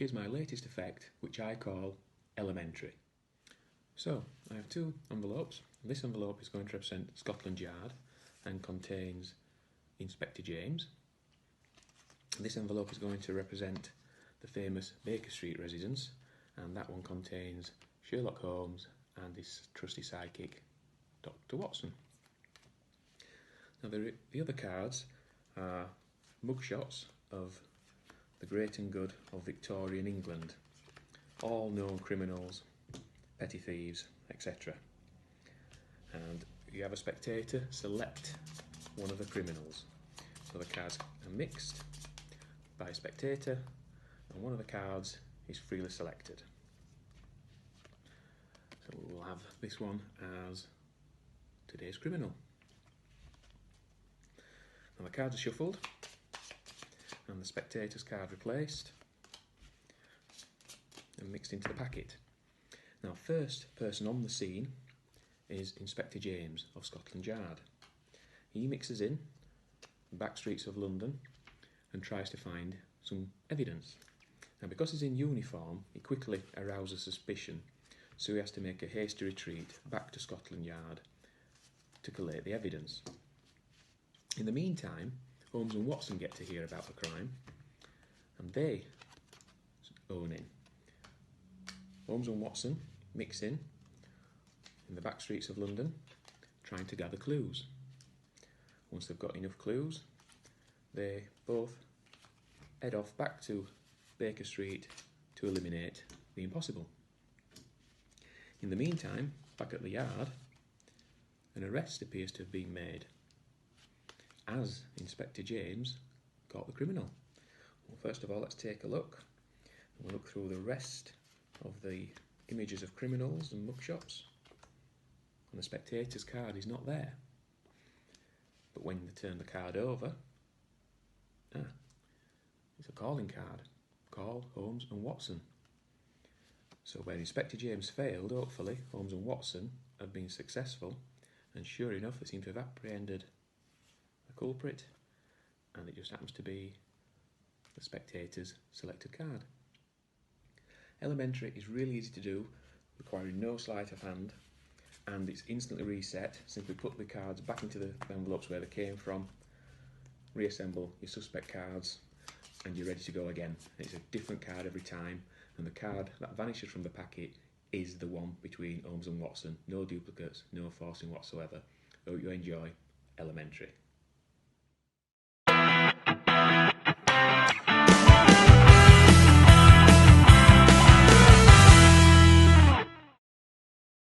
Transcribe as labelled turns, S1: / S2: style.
S1: Here's my latest effect, which I call elementary. So, I have two envelopes. This envelope is going to represent Scotland Yard and contains Inspector James. This envelope is going to represent the famous Baker Street residence, and that one contains Sherlock Holmes and his trusty sidekick, Dr. Watson. Now the other cards are mugshots of the great and good of Victorian England, all known criminals, petty thieves, etc. And you have a spectator select one of the criminals. So the cards are mixed by a spectator, and one of the cards is freely selected. So we will have this one as today's criminal. Now the cards are shuffled and the spectator's card replaced and mixed into the packet. Now, first person on the scene is Inspector James of Scotland Yard. He mixes in the back streets of London and tries to find some evidence. Now, because he's in uniform, he quickly arouses suspicion, so he has to make a hasty retreat back to Scotland Yard to collate the evidence. In the meantime, Holmes and Watson get to hear about the crime, and they own in. Holmes and Watson mix in the back streets of London, trying to gather clues. Once they've got enough clues, they both head off back to Baker Street to eliminate the impossible. In the meantime, back at the yard, an arrest appears to have been made, as Inspector James caught the criminal. Well, first of all, let's take a look. We'll look through the rest of the images of criminals and mugshots, and the spectator's card is not there. But when they turn the card over, it's a calling card. Call Holmes and Watson. So where Inspector James failed, hopefully Holmes and Watson have been successful, and sure enough they seem to have apprehended a culprit, and it just happens to be the spectator's selected card. Elementary is really easy to do, requiring no sleight of hand, and it's instantly reset. Simply put the cards back into the envelopes where they came from, reassemble your suspect cards, and you're ready to go again. It's a different card every time, and the card that vanishes from the packet is the one between Holmes and Watson. No duplicates, no forcing whatsoever. Hope you enjoy Elementary.